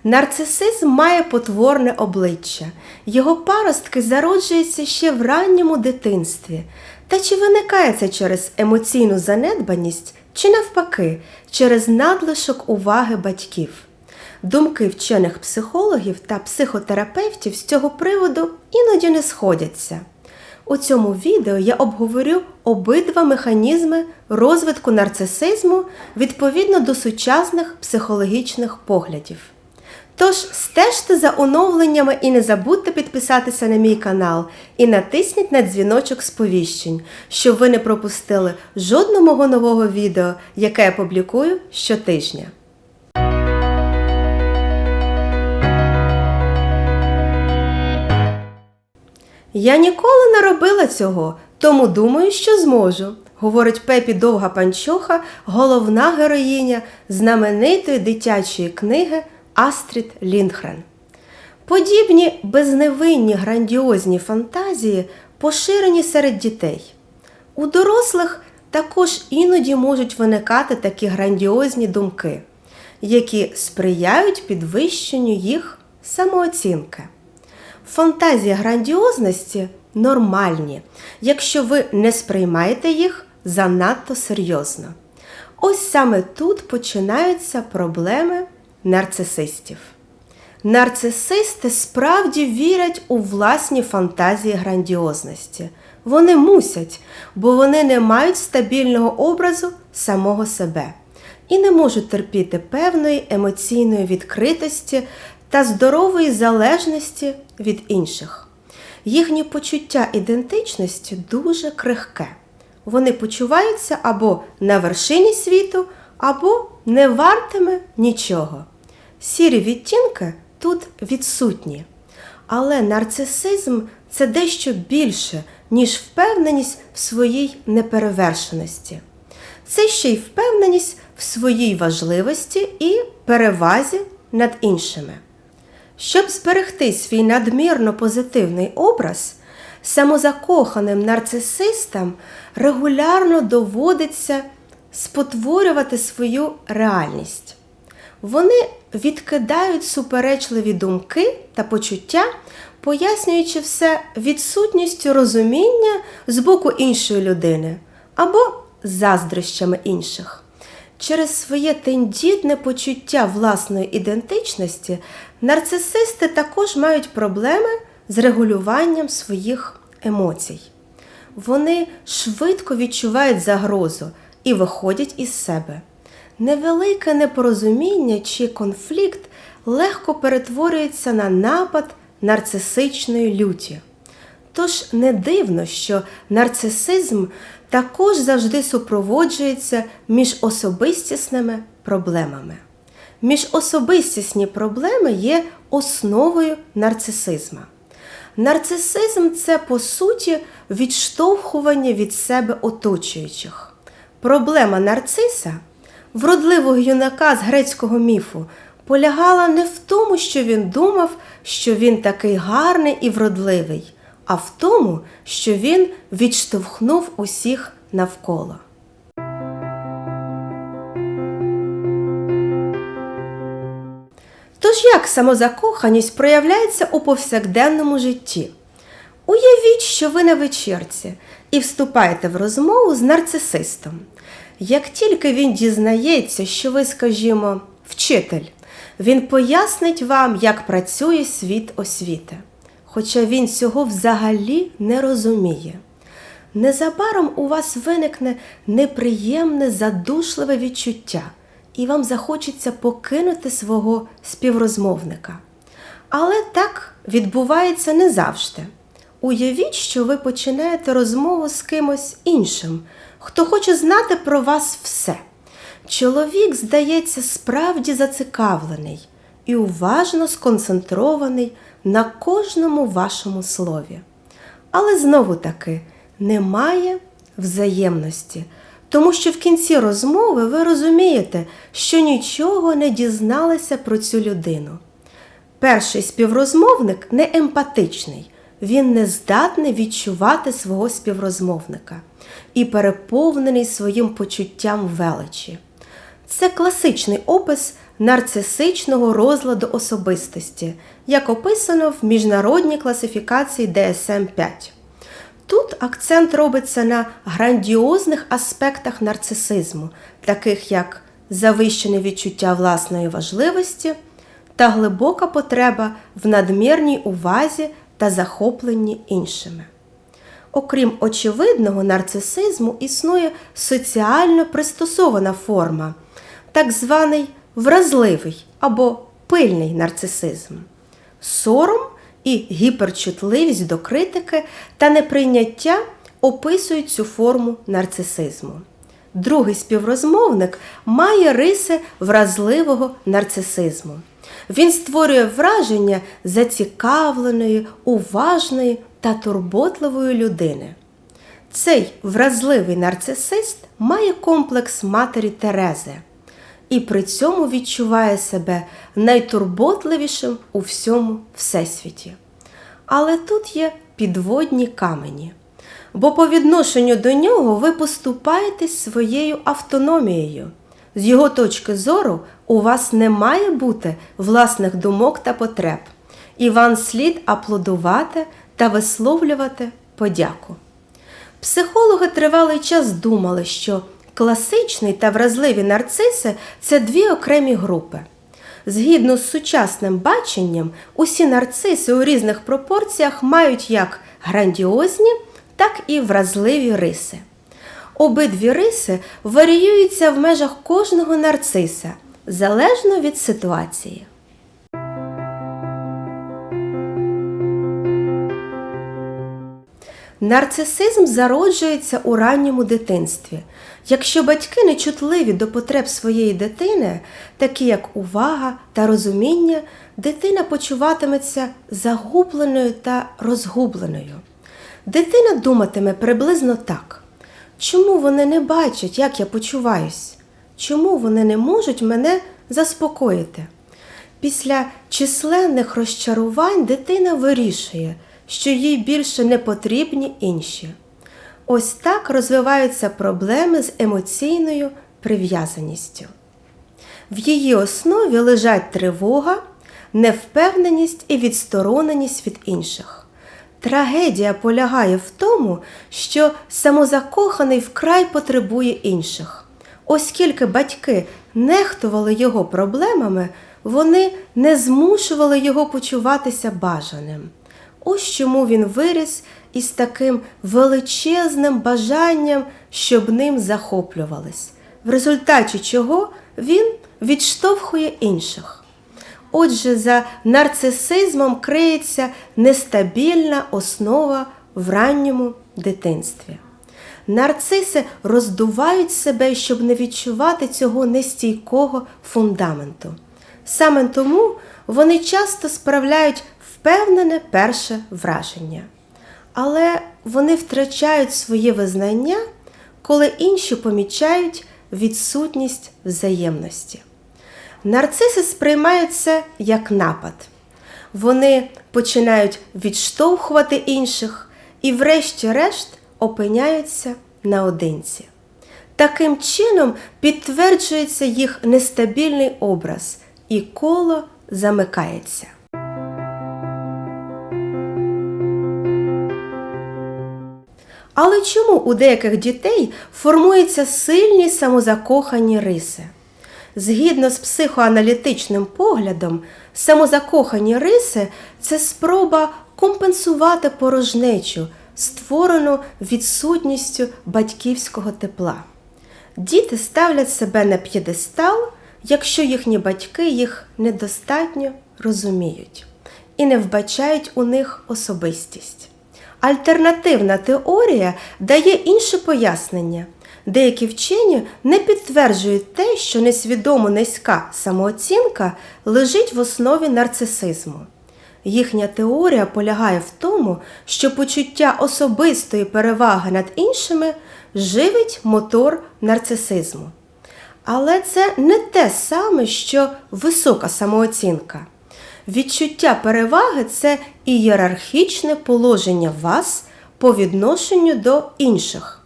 Нарцисизм має потворне обличчя. Його паростки зароджуються ще в ранньому дитинстві. Та чи виникає це через емоційну занедбаність, чи навпаки, через надлишок уваги батьків? Думки вчених психологів та психотерапевтів з цього приводу іноді не сходяться. У цьому відео я обговорю обидва механізми розвитку нарцисизму відповідно до сучасних психологічних поглядів. Тож стежте за оновленнями і не забудьте підписатися на мій канал і натисніть на дзвіночок сповіщень, щоб ви не пропустили жодного мого нового відео, яке я публікую щотижня. «Я ніколи не робила цього, тому думаю, що зможу», говорить Пепі Довга-Панчоха, головна героїня знаменитої дитячої книги Астрід Ліндгрен. Подібні безневинні грандіозні фантазії поширені серед дітей. У дорослих також іноді можуть виникати такі грандіозні думки, які сприяють підвищенню їх самооцінки. Фантазії грандіозності нормальні, якщо ви не сприймаєте їх занадто серйозно. Ось саме тут починаються проблеми нарцисистів. Нарцисисти справді вірять у власні фантазії грандіозності. Вони мусять, бо вони не мають стабільного образу самого себе і не можуть терпіти певної емоційної відкритості та здорової залежності від інших. Їхнє почуття ідентичності дуже крихке. Вони почуваються або на вершині світу, або не вартими нічого. Сірі відтінки тут відсутні. Але нарцисизм – це дещо більше, ніж впевненість в своїй неперевершеності. Це ще й впевненість в своїй важливості і перевазі над іншими. Щоб зберегти свій надмірно позитивний образ, самозакоханим нарцисистам регулярно доводиться спотворювати свою реальність. Вони відкидають суперечливі думки та почуття, пояснюючи все відсутністю розуміння з боку іншої людини або заздрощами інших. Через своє тендітне почуття власної ідентичності нарцисисти також мають проблеми з регулюванням своїх емоцій. Вони швидко відчувають загрозу і виходять із себе. Невелике непорозуміння чи конфлікт легко перетворюється на напад нарцисичної люті. Тож не дивно, що нарцисизм також завжди супроводжується міжособистісними проблемами. Міжособистісні проблеми є основою нарцисизму. Нарцисизм – це, по суті, відштовхування від себе оточуючих. Проблема нарциса, вродливого юнака з грецького міфу, полягала не в тому, що він думав, що він такий гарний і вродливий, а в тому, що він відштовхнув усіх навколо. Тож як самозакоханість проявляється у повсякденному житті? Уявіть, що ви на вечірці і вступаєте в розмову з нарцисистом. Як тільки він дізнається, що ви, скажімо, вчитель, він пояснить вам, як працює світ освіти. Хоча він цього взагалі не розуміє. Незабаром у вас виникне неприємне, задушливе відчуття, і вам захочеться покинути свого співрозмовника. Але так відбувається не завжди. Уявіть, що ви починаєте розмову з кимось іншим, хто хоче знати про вас все. Чоловік, здається, справді зацікавлений і уважно сконцентрований на кожному вашому слові. Але знову-таки немає взаємності, тому що в кінці розмови ви розумієте, що нічого не дізналися про цю людину. Перший співрозмовник не емпатичний, він не здатний відчувати свого співрозмовника і переповнений своїм почуттям величі. Це класичний опис нарцисичного розладу особистості, як описано в міжнародній класифікації DSM-5. Тут акцент робиться на грандіозних аспектах нарцисизму, таких як завищене відчуття власної важливості та глибока потреба в надмірній увазі та захопленні іншими. Окрім очевидного нарцисизму, існує соціально пристосована форма, так званий вразливий або пильний нарцисизм. Сором і гіперчутливість до критики та неприйняття описують цю форму нарцисизму. Другий співрозмовник має риси вразливого нарцисизму. Він створює враження зацікавленої, уважної та турботливої людини. Цей вразливий нарцисист має комплекс матері Терези і при цьому відчуває себе найтурботливішим у всьому всесвіті. Але тут є підводні камені, бо по відношенню до нього ви поступаєтесь своєю автономією. З його точки зору у вас не має бути власних думок та потреб, і вам слід аплодувати та висловлювати подяку. Психологи тривалий час думали, що класичний та вразливі нарциси – це дві окремі групи. Згідно з сучасним баченням, усі нарциси у різних пропорціях мають як грандіозні, так і вразливі риси. Обидві риси варіюються в межах кожного нарциса, залежно від ситуації. Нарцисизм зароджується у ранньому дитинстві. Якщо батьки не чутливі до потреб своєї дитини, такі як увага та розуміння, дитина почуватиметься загубленою та розгубленою. Дитина думатиме приблизно так: чому вони не бачать, як я почуваюсь? Чому вони не можуть мене заспокоїти? Після численних розчарувань дитина вирішує, що їй більше не потрібні інші. Ось так розвиваються проблеми з емоційною прив'язаністю. В її основі лежать тривога, невпевненість і відстороненість від інших. Трагедія полягає в тому, що самозакоханий вкрай потребує інших. Оскільки батьки нехтували його проблемами, вони не змушували його почуватися бажаним. Ось чому він виріс із таким величезним бажанням, щоб ним захоплювались, в результаті чого він відштовхує інших. Отже, за нарцисизмом криється нестабільна основа в ранньому дитинстві. Нарциси роздувають себе, щоб не відчувати цього нестійкого фундаменту. Саме тому вони часто справляють впевнене перше враження. Але вони втрачають своє визнання, коли інші помічають відсутність взаємності. Нарциси сприймають це як напад. Вони починають відштовхувати інших і врешті-решт опиняються наодинці. Таким чином підтверджується їх нестабільний образ, і коло замикається. Але чому у деяких дітей формуються сильні самозакохані риси? Згідно з психоаналітичним поглядом, самозакохані риси – це спроба компенсувати порожнечу, створену відсутністю батьківського тепла. Діти ставлять себе на п'єдестал, якщо їхні батьки їх недостатньо розуміють і не вбачають у них особистість. Альтернативна теорія дає інше пояснення. Деякі вчені не підтверджують те, що несвідомо низька самооцінка лежить в основі нарцисизму. Їхня теорія полягає в тому, що почуття особистої переваги над іншими живить мотор нарцисизму. Але це не те саме, що висока самооцінка. Відчуття переваги – це ієрархічне положення вас по відношенню до інших.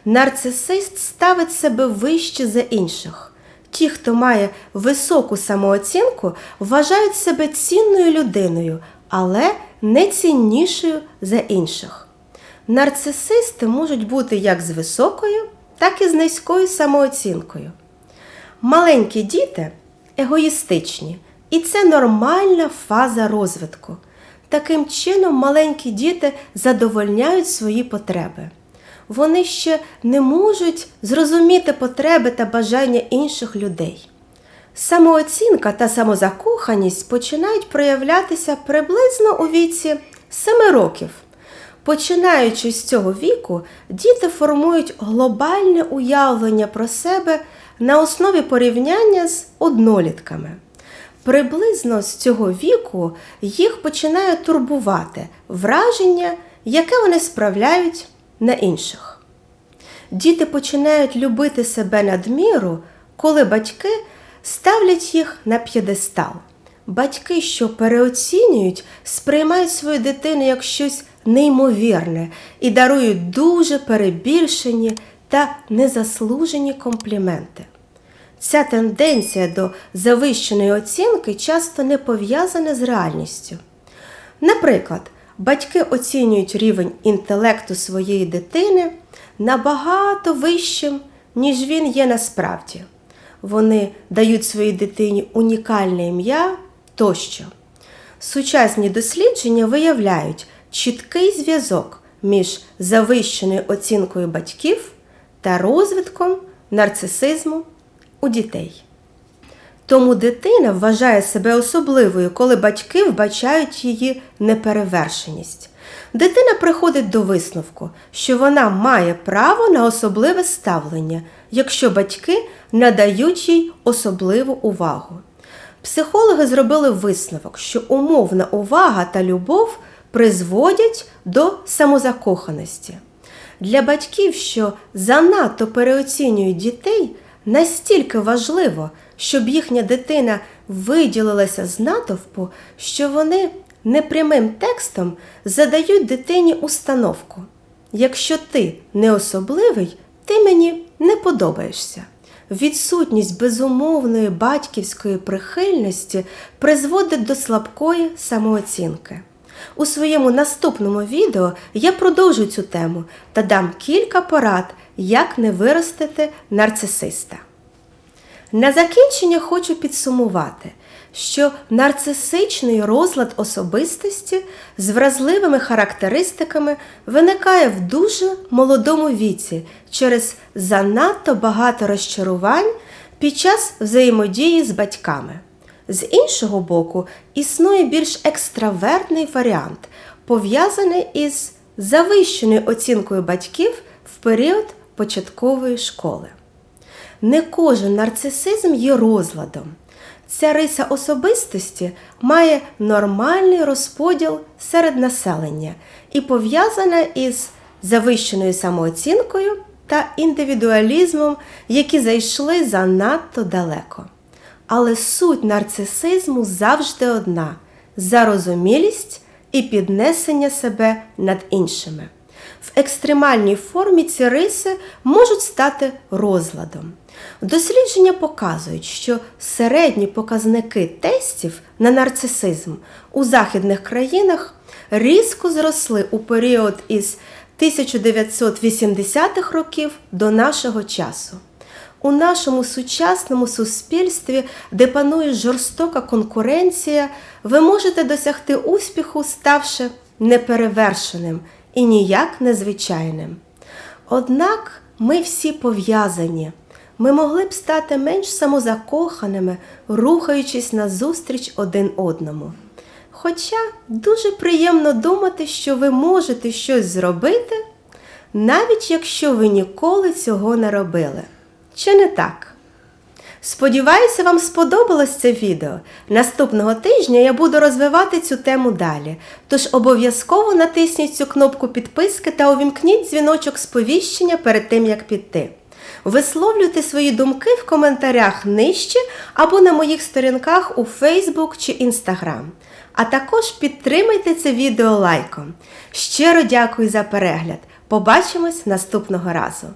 Нарцисист ставить себе вище за інших. Ті, хто має високу самооцінку, вважають себе цінною людиною, але не ціннішою за інших. Нарцисисти можуть бути як з високою, так і з низькою самооцінкою. Маленькі діти егоїстичні, і це нормальна фаза розвитку. Таким чином, маленькі діти задовольняють свої потреби. Вони ще не можуть зрозуміти потреби та бажання інших людей. Самооцінка та самозакоханість починають проявлятися приблизно у віці 7 років. Починаючи з цього віку, діти формують глобальне уявлення про себе на основі порівняння з однолітками. Приблизно з цього віку їх починає турбувати враження, яке вони справляють на інших. Діти починають любити себе надміру, коли батьки ставлять їх на п'єдестал. Батьки, що переоцінюють, сприймають свою дитину як щось неймовірне і дарують дуже перебільшені та незаслужені компліменти. Ця тенденція до завищеної оцінки часто не пов'язана з реальністю. Наприклад, батьки оцінюють рівень інтелекту своєї дитини набагато вищим, ніж він є насправді. Вони дають своїй дитині унікальне ім'я тощо. Сучасні дослідження виявляють чіткий зв'язок між завищеною оцінкою батьків та розвитком нарцисизму у дітей. Тому дитина вважає себе особливою, коли батьки вбачають її неперевершеність. Дитина приходить до висновку, що вона має право на особливе ставлення, якщо батьки надають їй особливу увагу. Психологи зробили висновок, що умовна увага та любов призводять до самозакоханості. Для батьків, що занадто переоцінюють дітей, настільки важливо, щоб їхня дитина виділилася з натовпу, що вони непрямим текстом задають дитині установку: якщо ти не особливий, ти мені не подобаєшся. Відсутність безумовної батьківської прихильності призводить до слабкої самооцінки. У своєму наступному відео я продовжу цю тему та дам кілька порад, як не виростити нарцисиста. На закінчення хочу підсумувати, що нарцисичний розлад особистості з вразливими характеристиками виникає в дуже молодому віці через занадто багато розчарувань під час взаємодії з батьками. З іншого боку, існує більш екстравертний варіант, пов'язаний із завищеною оцінкою батьків в період початкової школи. Не кожен нарцисизм є розладом. Ця риса особистості має нормальний розподіл серед населення і пов'язана із завищеною самооцінкою та індивідуалізмом, які зайшли занадто далеко. Але суть нарцисизму завжди одна – зарозумілість і піднесення себе над іншими. В екстремальній формі ці риси можуть стати розладом. Дослідження показують, що середні показники тестів на нарцисизм у західних країнах різко зросли у період із 1980-х років до нашого часу. У нашому сучасному суспільстві, де панує жорстока конкуренція, ви можете досягти успіху, ставши неперевершеним і ніяк незвичайним. Однак ми всі пов'язані. Ми могли б стати менш самозакоханими, рухаючись назустріч один одному. Хоча дуже приємно думати, що ви можете щось зробити, навіть якщо ви ніколи цього не робили. Чи не так? Сподіваюся, вам сподобалось це відео. Наступного тижня я буду розвивати цю тему далі. Тож обов'язково натисніть цю кнопку підписки та увімкніть дзвіночок сповіщення перед тим, як піти. Висловлюйте свої думки в коментарях нижче або на моїх сторінках у Facebook чи Instagram. А також підтримайте це відео лайком. Щиро дякую за перегляд. Побачимось наступного разу.